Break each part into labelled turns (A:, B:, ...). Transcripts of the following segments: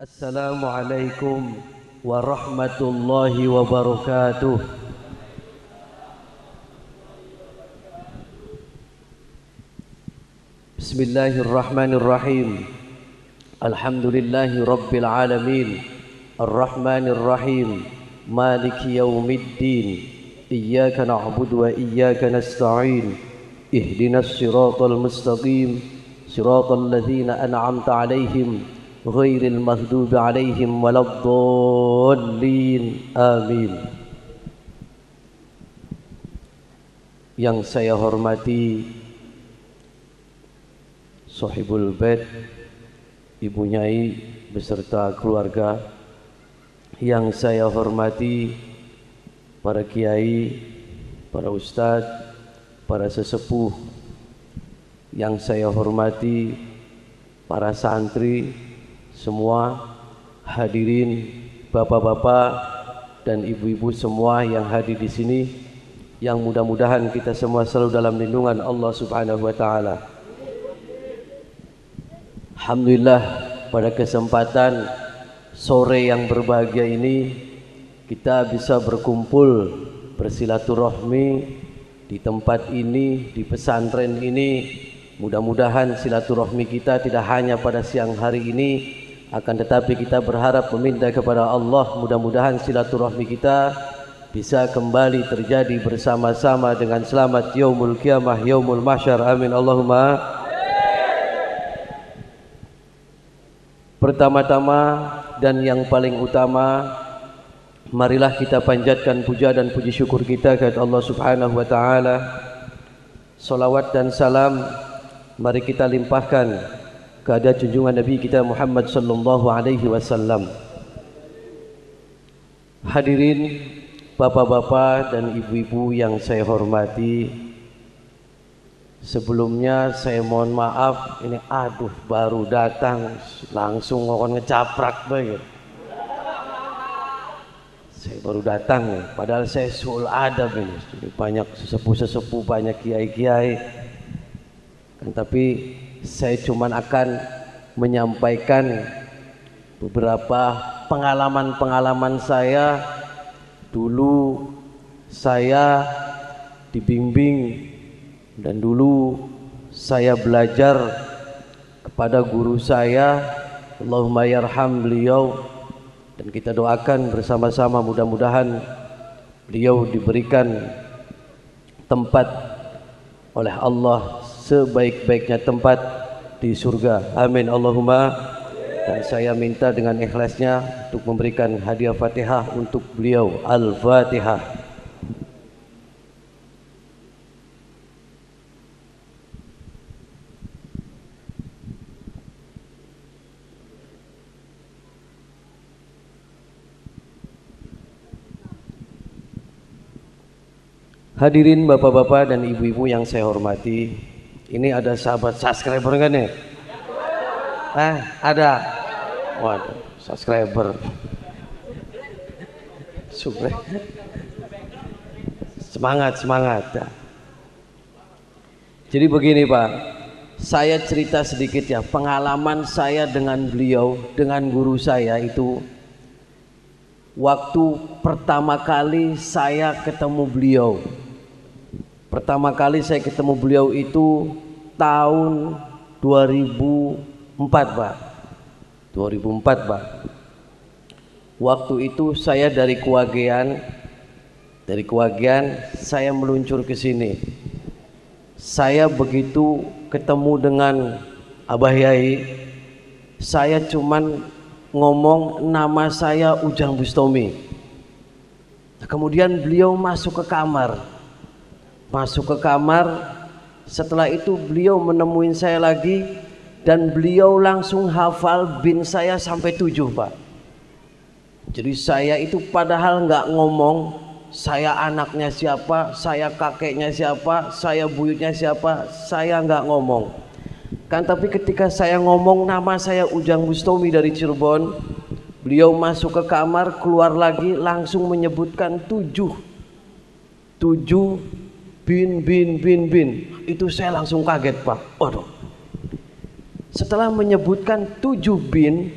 A: Assalamualaikum warahmatullahi wabarakatuh. Bismillahirrahmanirrahim. Alhamdulillahi rabbil alamin. Ar-Rahmanir Rahim. Maliki yaumiddin. Iyyaka na'budu wa iyyaka nasta'in. Ihdinas siratal mustaqim. Siratal ladzina an'amta 'alaihim ghairil maghdubi 'alaihim waladdallin. Amin. Yang saya hormati Sohibul Bait, Ibu Nyai beserta keluarga. Yang saya hormati para kiai, para ustadz, para sesepuh. Yang saya hormati para santri, semua hadirin, bapak-bapak dan ibu-ibu semua yang hadir di sini, yang mudah-mudahan kita semua selalu dalam lindungan Allah Subhanahu wa taala. Alhamdulillah, pada kesempatan sore yang berbahagia ini kita bisa berkumpul bersilaturahmi di tempat ini, di pesantren ini. Mudah-mudahan silaturahmi kita tidak hanya pada siang hari ini, akan tetapi kita berharap meminta kepada Allah mudah-mudahan silaturahmi kita bisa kembali terjadi bersama-sama dengan selamat yaumul qiyamah, yaumul mahsyar. Amin Allahumma. Pertama-tama dan yang paling utama, marilah kita panjatkan puja dan puji syukur kita kepada Allah Subhanahu wa taala. Salawat dan salam mari kita limpahkan kepada junjungan Nabi kita Muhammad sallallahu alaihi wasallam. Hadirin bapak-bapak dan ibu-ibu yang saya hormati, sebelumnya saya mohon maaf, ini baru datang langsung ngomong ngecaprak banget. Saya baru datang nih, padahal saya sul adab ini. Banyak sesepuh-sesepuh, banyak kiai-kiai. Kan tapi saya cuman akan menyampaikan beberapa pengalaman-pengalaman saya. Dulu saya dibimbing dan dulu saya belajar kepada guru saya, Allahumma yarham beliau, dan kita doakan bersama-sama mudah-mudahan beliau diberikan tempat oleh Allah sebaik-baiknya tempat di surga. Amin Allahumma. Dan saya minta dengan ikhlasnya untuk memberikan hadiah Fatihah untuk beliau. Al-Fatihah. Hadirin bapak-bapak dan ibu-ibu yang saya hormati, ini ada sahabat subscriber kan ya? Ada. Waduh, subscriber. Semangat. Jadi begini Pak, saya cerita sedikit ya, pengalaman saya dengan beliau, dengan guru saya itu. Waktu pertama kali saya ketemu beliau, itu tahun 2004 Pak. 2004 Pak. Waktu itu saya dari Kewagean saya meluncur ke sini. Saya begitu ketemu dengan Abah Yai, saya cuman ngomong nama saya Ujang Bustomi. Kemudian beliau masuk ke kamar. Setelah itu beliau menemuin saya lagi dan beliau langsung hafal bin saya sampai 7 Pak. Jadi saya itu padahal nggak ngomong saya anaknya siapa, saya kakeknya siapa, saya buyutnya siapa, saya nggak ngomong kan. Tapi ketika saya ngomong nama saya Ujang Bustomi dari Cirebon, beliau masuk ke kamar, keluar lagi langsung menyebutkan 7 bin. Itu saya langsung kaget Pak. Waduh. Setelah menyebutkan 7 bin,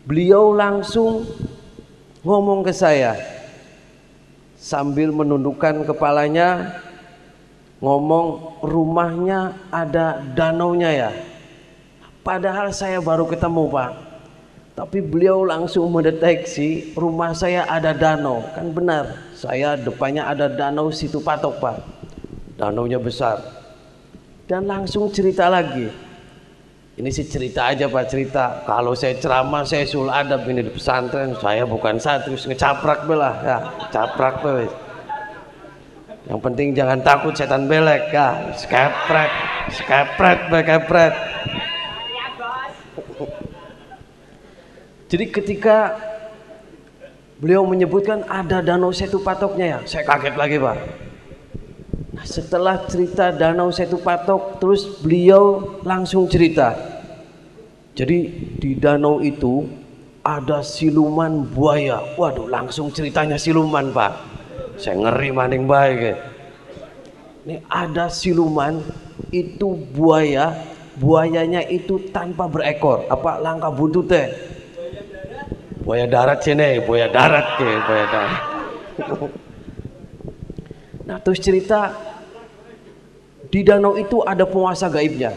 A: Beliau langsung ngomong ke saya sambil menundukkan kepalanya, ngomong, rumahnya ada danaunya ya. Padahal saya baru ketemu Pak, tapi beliau langsung mendeteksi rumah saya ada danau. Kan benar, saya depannya ada danau Situ Patok Pak, danaunya besar. Dan langsung cerita lagi. Ini sih cerita aja Pak, cerita. Kalau saya ceramah, saya sul adab ini di pesantren. Saya bukan santri, ngecaprak belah ya, caprak belah. Yang penting jangan takut setan belek ya, skepret, skepret, skepret. Jadi ketika beliau menyebutkan ada danau Situ Patoknya ya, saya kaget lagi Pak. Nah, setelah cerita danau Situ Patok, terus beliau langsung cerita. Jadi di danau itu ada siluman buaya. Waduh, langsung ceritanya siluman Pak. Saya ngeri maning baik ya. Ini ada siluman, itu buaya, buayanya itu tanpa berekor. Apa langkah buntut teh? Buaya darat sini, buaya darat ke, buaya darat. Nah terus cerita di danau itu ada penguasa gaibnya.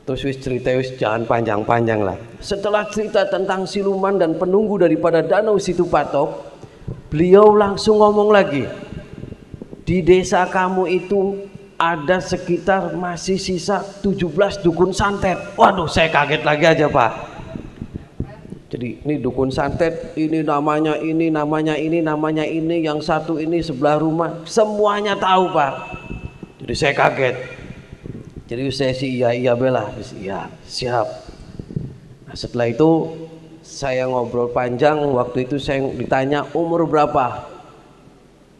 A: Terus cerita jangan panjang-panjang lah. Setelah cerita tentang siluman dan penunggu daripada danau Situ Patok, beliau langsung ngomong lagi. Di desa kamu itu ada sekitar masih sisa 17 dukun santet. Waduh, saya kaget lagi aja Pak. Jadi ini dukun santet, ini namanya ini, namanya ini, namanya ini, yang satu ini sebelah rumah, semuanya tahu Pak. Jadi saya kaget. Jadi saya sih iya bela, iya siap. Nah, setelah itu saya ngobrol panjang. Waktu itu saya ditanya umur berapa.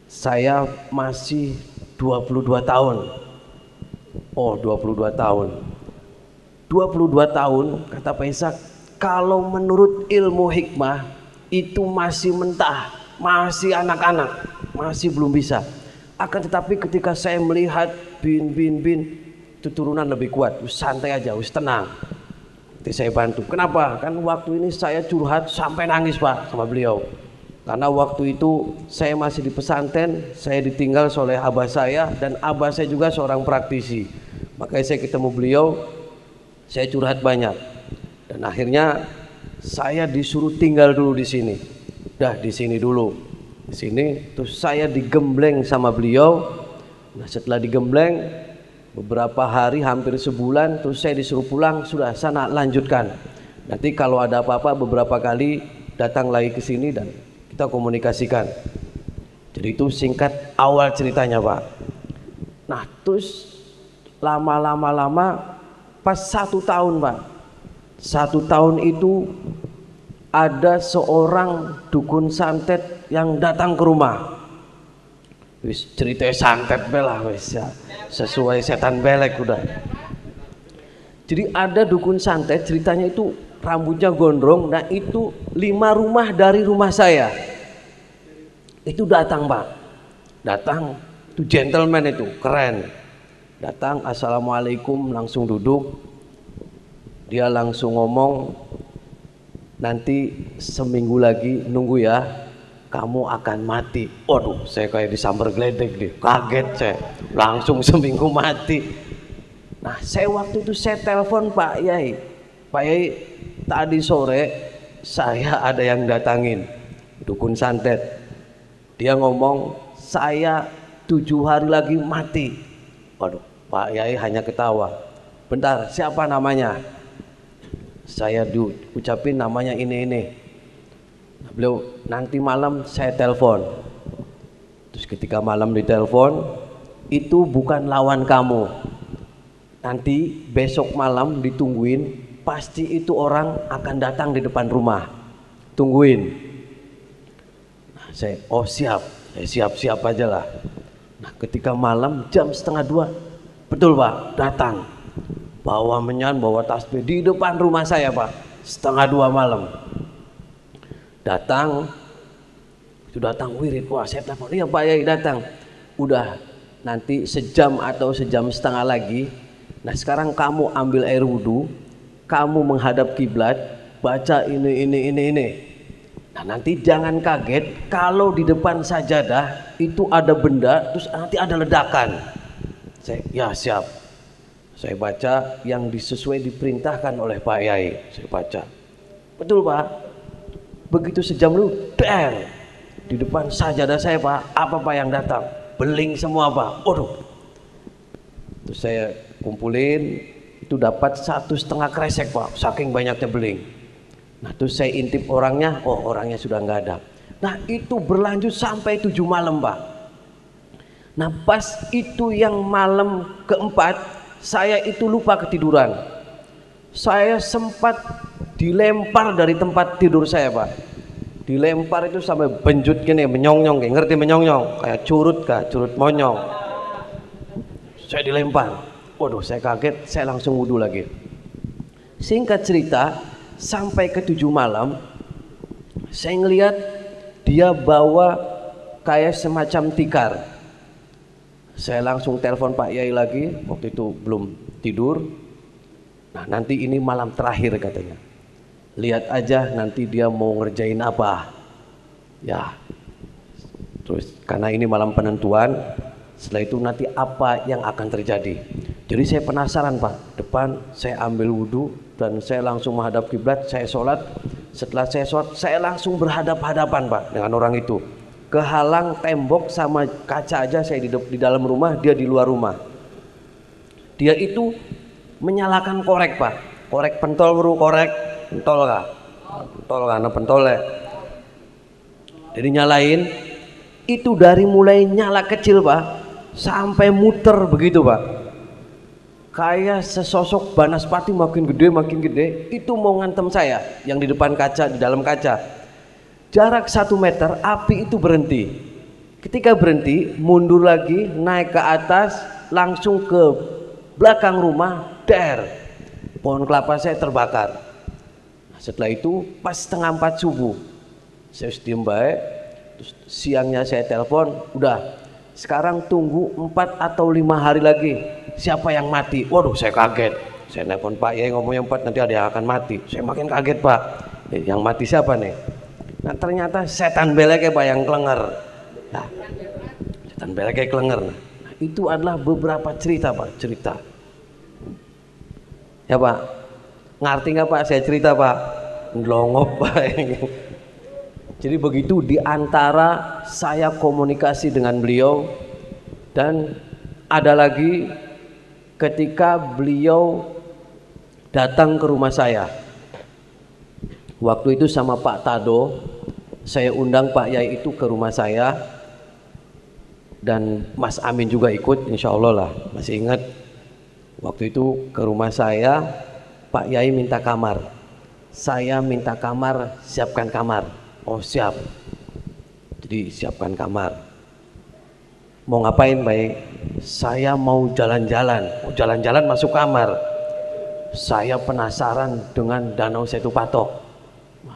A: Saya masih 22 tahun. Oh 22 tahun. 22 tahun kata Pak Ishak. Kalau menurut ilmu hikmah itu masih mentah, masih anak-anak, masih belum bisa. Akan tetapi ketika saya melihat bin itu turunan lebih kuat, santai aja, tenang. Nanti saya bantu. Kenapa? Kan waktu ini saya curhat sampai nangis Pak sama beliau. Karena waktu itu saya masih di pesantren, saya ditinggal oleh abah saya dan abah saya juga seorang praktisi. Makanya saya ketemu beliau, saya curhat banyak. Dan akhirnya saya disuruh tinggal dulu di sini. Dah di sini dulu. Di sini terus saya digembleng sama beliau. Nah, setelah digembleng beberapa hari hampir sebulan terus saya disuruh pulang, sudah sana lanjutkan. Nanti kalau ada apa-apa beberapa kali datang lagi ke sini dan kita komunikasikan. Jadi itu singkat awal ceritanya, Pak. Nah, terus lama pas 1 tahun, Pak. 1 tahun itu ada seorang dukun santet yang datang ke rumah. Wis ceritanya santet belah wis ya. Sesuai setan belek udah. Jadi ada dukun santet ceritanya itu rambutnya gondrong. Nah itu 5 rumah dari rumah saya. Itu datang Pak. Datang itu gentleman itu keren. Datang assalamualaikum langsung duduk. Dia langsung ngomong, nanti seminggu lagi nunggu ya, kamu akan mati. Waduh, saya kayak disambar geledek deh, kaget saya, langsung seminggu mati. Nah, saya waktu itu saya telepon Pak Yai, tadi sore saya ada yang datangin, dukun santet. Dia ngomong, saya 7 hari lagi mati. Waduh, Pak Yai hanya ketawa. Bentar, siapa namanya? Saya diucapin namanya ini. Nah, beliau nanti malam saya telepon. Terus ketika malam ditelepon, itu bukan lawan kamu. Nanti besok malam ditungguin, pasti itu orang akan datang di depan rumah. Tungguin. Nah, saya siap, saya siap aja lah. Nah, ketika malam jam 1:30, betul Pak, datang. Bawa menyan, bawa tasbih di depan rumah saya Pak, 1:30 malam. Datang, itu datang wirid, wah saya telepon, iya Pak Yai datang. Udah nanti sejam atau sejam setengah lagi. Nah sekarang kamu ambil air wudhu, kamu menghadap kiblat, baca ini. Nah, nanti jangan kaget kalau di depan sajadah itu ada benda, terus nanti ada ledakan. Ya siap. Saya baca yang sesuai diperintahkan oleh Pak Yai. Saya baca. Betul Pak. Begitu sejam lu, di depan sajadah saya Pak, apa Pak yang datang? Beling semua Pak. Waduh. Terus saya kumpulin, itu dapat 1,5 kresek Pak, saking banyaknya beling. Nah terus saya intip orangnya, oh orangnya sudah nggak ada. Nah itu berlanjut sampai 7 malam Pak. Nah pas itu yang malam keempat, saya itu lupa ketiduran. Saya sempat dilempar dari tempat tidur saya Pak. Dilempar itu sampai benjut gini, menyong-nyong, ngerti menyong-nyong? Kayak curut monyong. Saya dilempar. Waduh saya kaget, saya langsung wudhu lagi. Singkat cerita, sampai ke 7 malam saya ngelihat dia bawa kayak semacam tikar. Saya langsung telepon Pak Yai lagi, waktu itu belum tidur. Nah nanti ini malam terakhir katanya, lihat aja nanti dia mau ngerjain apa ya. Terus karena ini malam penentuan, setelah itu nanti apa yang akan terjadi. Jadi saya penasaran Pak. Depan saya ambil wudhu dan saya langsung menghadap kiblat, saya sholat. Setelah saya sholat, saya langsung berhadap-hadapan Pak dengan orang itu. Kehalang tembok sama kaca aja, saya di dalam rumah, dia di luar rumah. Dia itu menyalakan korek Pak. Korek pentol bro, korek pentol kah? Pentol karena pentolnya. Jadi nyalain, itu dari mulai nyala kecil Pak, sampai muter begitu Pak. Kayak sesosok banaspati makin gede, itu mau ngantem saya yang di depan kaca, di dalam kaca. Jarak 1 meter, api itu berhenti. Ketika berhenti, mundur lagi, naik ke atas, langsung ke belakang rumah, pohon kelapa saya terbakar. Setelah itu pas 3:30 subuh, saya diem baik. Terus siangnya saya telepon, udah sekarang tunggu 4 atau 5 hari lagi, siapa yang mati? Waduh saya kaget. Saya telepon Pak Yai ngomongnya 4, nanti ada yang akan mati. Saya makin kaget Pak, yang mati siapa nih? Nah ternyata setan beleknya Pak yang klenger. Nah, setan beleknya klenger. Nah, itu adalah beberapa cerita Pak, cerita. Ya Pak, ngerti nggak Pak saya cerita Pak? Ngelongop Pak. Jadi begitu diantara saya komunikasi dengan beliau, dan ada lagi ketika beliau datang ke rumah saya. Waktu itu sama Pak Tado, saya undang Pak Yai itu ke rumah saya, dan Mas Amin juga ikut, insya Allah lah, masih ingat. Waktu itu ke rumah saya, Pak Yai minta kamar, saya minta kamar, siapkan kamar. Oh siap. Jadi siapkan kamar. Mau ngapain baik? Saya mau jalan-jalan. Oh, jalan-jalan masuk kamar. Saya penasaran dengan Danau Setu Patok.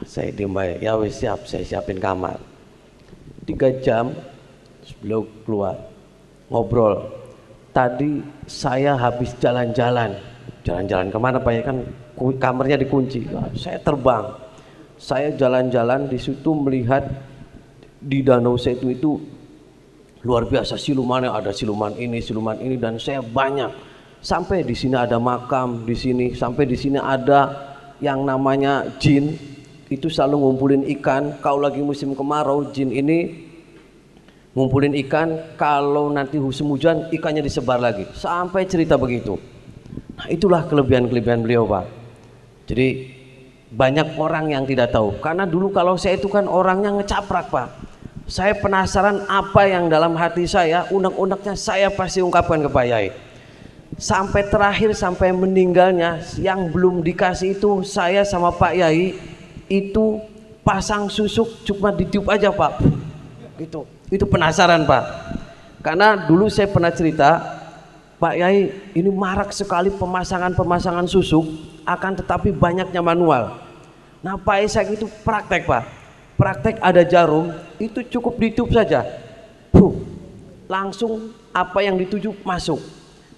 A: Saya diem baik. Ya wis siap, saya siapin kamar. 3 jam sebelum keluar ngobrol. Tadi saya habis jalan-jalan. Jalan-jalan kemana Pak ya, kan kamarnya dikunci. Saya terbang. Saya jalan-jalan di situ melihat di Danau Setu itu luar biasa silumannya, ada siluman ini, dan saya banyak. Sampai di sini ada makam di sini, sampai di sini ada yang namanya jin. Itu selalu ngumpulin ikan. Kalau lagi musim kemarau, jin ini ngumpulin ikan. Kalau nanti musim hujan, ikannya disebar lagi. Sampai cerita begitu. Nah, itulah kelebihan-kelebihan beliau Pak. Jadi banyak orang yang tidak tahu, karena dulu kalau saya itu kan orangnya ngecaprak Pak. Saya penasaran apa yang dalam hati saya, unek-uneknya saya pasti ungkapkan ke Pak Yai. Sampai terakhir, sampai meninggalnya, yang belum dikasih itu saya sama Pak Yai itu pasang susuk cuma ditiup aja Pak. Gitu. Itu penasaran Pak. Karena dulu saya pernah cerita, Pak Yai ini marak sekali pemasangan susuk, akan tetapi banyaknya manual. Nah Pak Ishak itu praktek Pak, praktek ada jarum, itu cukup ditiup saja, langsung apa yang dituju masuk.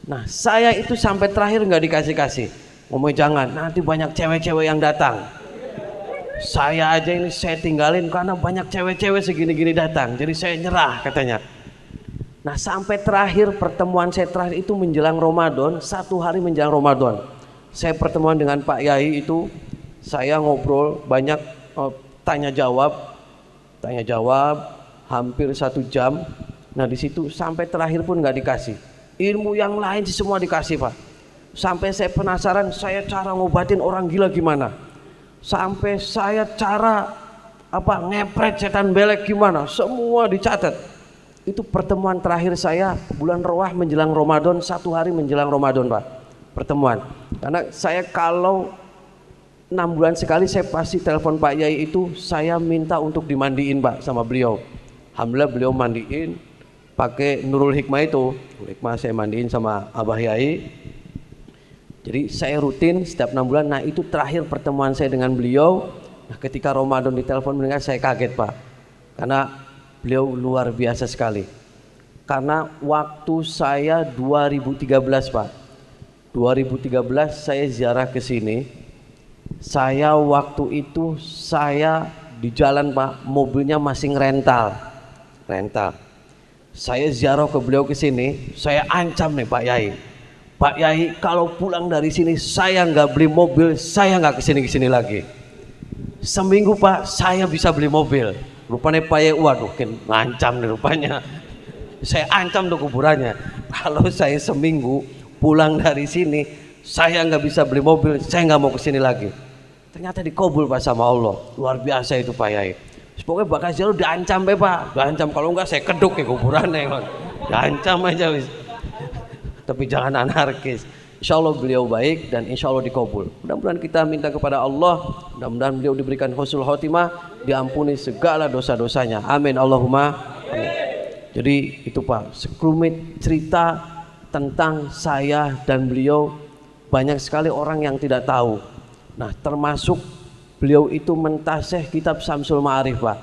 A: Nah saya itu sampai terakhir nggak dikasih-kasih, ngomong jangan, nanti banyak cewek-cewek yang datang. Saya aja ini saya tinggalin karena banyak cewek-cewek segini-gini datang, jadi saya nyerah katanya. Nah sampai terakhir pertemuan saya terakhir itu menjelang Ramadan, 1 hari menjelang Ramadan. Saya pertemuan dengan Pak Yai itu, saya ngobrol banyak, tanya jawab hampir 1 jam. Nah di situ sampai terakhir pun nggak dikasih. Ilmu yang lain sih semua dikasih Pak. Sampai saya penasaran, saya cara ngobatin orang gila gimana. Sampai saya cara ngepret setan belek gimana, semua dicatat. Itu pertemuan terakhir saya bulan Rowah menjelang Ramadan, 1 hari menjelang Ramadan Pak, pertemuan. Karena saya kalau 6 bulan sekali saya pasti telepon Pak Yai itu, saya minta untuk dimandiin Pak sama beliau. Alhamdulillah beliau mandiin pakai Nurul Hikmah itu. Nurul Hikmah saya mandiin sama Abah Yai. Jadi saya rutin setiap 6 bulan. Nah itu terakhir pertemuan saya dengan beliau. Nah ketika Ramadan ditelepon mendengar, saya kaget Pak, karena beliau luar biasa sekali. Karena waktu saya 2013 Pak, 2013 saya ziarah ke sini. Saya waktu itu saya di jalan Pak, mobilnya masih rental. Saya ziarah ke beliau ke sini, saya ancam nih Pak Yai. Pak Yai kalau pulang dari sini saya nggak beli mobil, saya nggak kesini lagi. Seminggu Pak saya bisa beli mobil. Rupanya Pak Yai, waduh ngancam nih rupanya. Saya ancam tuh kuburannya, kalau saya seminggu pulang dari sini saya nggak bisa beli mobil, saya nggak mau kesini lagi. Ternyata dikabul Pak sama Allah. Luar biasa itu Pak Yai. Pokoknya bakal selalu diancam Pak, diancam kalau enggak saya keduk ke kuburannya kan. Diancam aja wis. Tapi jangan anarkis. Insya Allah beliau baik dan insya Allah dikabul. Mudah-mudahan kita minta kepada Allah, mudah-mudahan beliau diberikan husnul khotimah, diampuni segala dosa-dosanya. Amin Allahumma amin. Jadi itu Pak, sekelumit cerita tentang saya dan beliau, banyak sekali orang yang tidak tahu. Nah termasuk beliau itu mentasih kitab Syamsul Ma'arif Pak.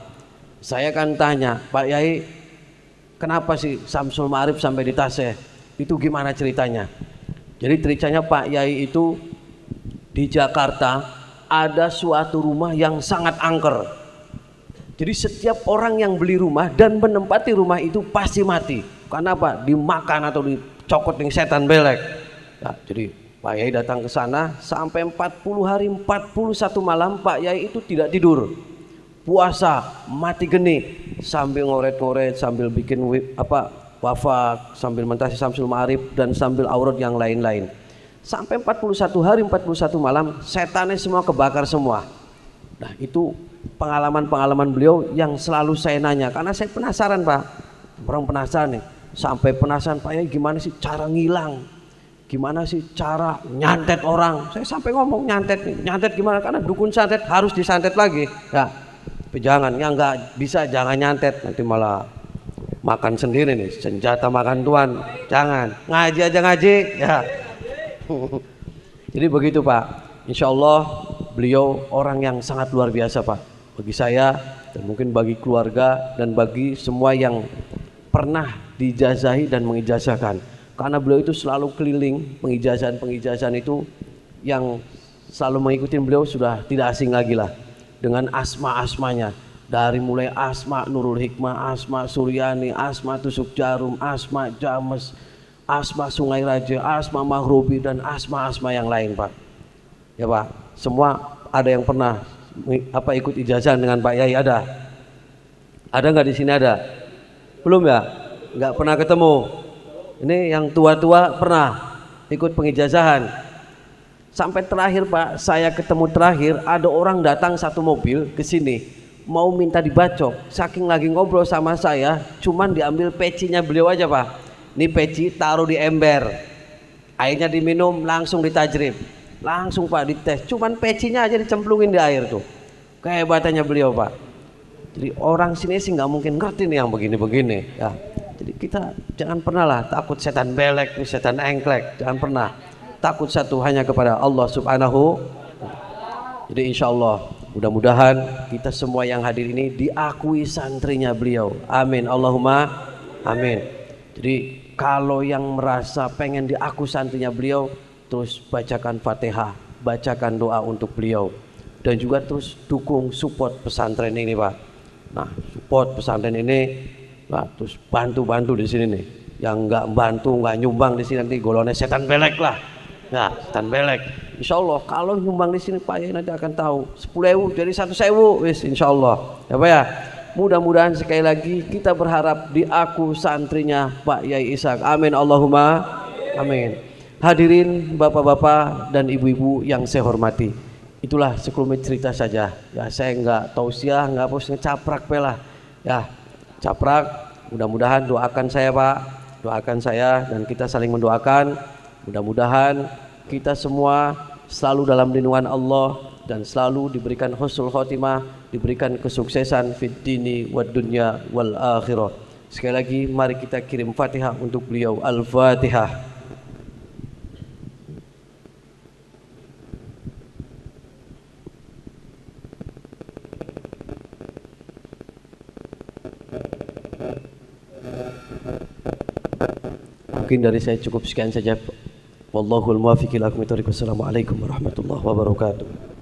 A: Saya kan tanya, Pak Yai kenapa sih Syamsul Ma'arif sampai ditasih? Itu gimana ceritanya? Jadi ceritanya Pak Yai itu di Jakarta ada suatu rumah yang sangat angker. Jadi setiap orang yang beli rumah dan menempati rumah itu pasti mati. Karena apa? Dimakan atau dicokot dengan setan belek. Nah, jadi Pak Yai datang ke sana sampai 40 hari 41 malam Pak Yai itu tidak tidur. Puasa mati geni sambil ngoret-ngoret, sambil bikin wafat, sambil mentasi Syamsul Ma'arif dan sambil aurat yang lain-lain. Sampai 41 hari 41 malam setannya semua kebakar semua. Nah itu pengalaman-pengalaman beliau yang selalu saya nanya, karena saya penasaran Pak. Orang penasaran nih, sampai penasaran Pak Yai gimana sih cara ngilang, gimana sih cara nyantet orang. Saya sampai ngomong nyantet gimana, karena dukun santet harus disantet lagi ya. Tapi jangan, ya nggak bisa, jangan nyantet, nanti malah makan sendiri nih, senjata makan tuan. Jangan, ngaji aja ngaji ya. Jadi begitu Pak. Insya Allah beliau orang yang sangat luar biasa Pak, bagi saya dan mungkin bagi keluarga dan bagi semua yang pernah dijazahi dan mengijazahkan. Karena beliau itu selalu keliling pengijazahan itu, yang selalu mengikuti beliau sudah tidak asing lagi lah dengan asma-asmanya. Dari mulai Asma Nurul Hikmah, Asma Suryani, Asma Tusuk Jarum, Asma James, Asma Sungai Raja, Asma Mahrubi dan asma-asma yang lain Pak. Ya Pak, semua ada yang pernah ikut ijazah dengan Pak Yai ada? Ada nggak di sini ada? Belum ya? Nggak pernah ketemu. Ini yang tua-tua pernah ikut pengijazahan. Sampai terakhir Pak, saya ketemu terakhir ada orang datang satu mobil ke sini mau minta dibacok, saking lagi ngobrol sama saya, cuman diambil pecinya beliau aja Pak. Ini peci taruh di ember, airnya diminum langsung ditajrib, langsung Pak dites, cuman pecinya aja dicemplungin di air tuh. Kehebatannya beliau Pak. Jadi orang sini sih nggak mungkin ngerti nih yang begini-begini ya. Jadi kita jangan pernah lah takut setan belek, setan engklek, jangan pernah. Takut satu hanya kepada Allah Subhanahu. Jadi insya Allah mudah-mudahan kita semua yang hadir ini diakui santrinya beliau. Amin Allahumma amin. Jadi kalau yang merasa pengen diakui santrinya beliau, terus bacakan Fatihah, bacakan doa untuk beliau. dan juga terus dukung support pesantren ini Pak. Nah support pesantren ini, nah terus bantu di sini nih. Yang nggak bantu nggak nyumbang di sini nanti golongan setan belek lah. Nah setan belek. Insya Allah kalau nyumbang di sini Pak Yai nanti akan tahu 10.000 jadi 1.000 wis insya Allah ya Pak ya. Mudah-mudahan sekali lagi kita berharap di aku santrinya Pak Yai Ishak. Amin Allahumma amin. Hadirin bapak-bapak dan ibu-ibu yang saya hormati, itulah sekelumit cerita saja ya. Saya nggak tausiah, nggak bos ngecaprak pelah ya, caprak. Mudah-mudahan doakan saya Pak, doakan saya dan kita saling mendoakan. Mudah-mudahan kita semua selalu dalam lindungan Allah dan selalu diberikan husnul khotimah, diberikan kesuksesan fid dini wad dunya wal akhirah. Sekali lagi mari kita kirim Fatihah untuk beliau. Al-Fatihah. Mungkin dari saya cukup sekian saja. Wallahul muwaffiq ila aqwamit thoriq. Wassalamualaikum warahmatullahi wabarakatuh.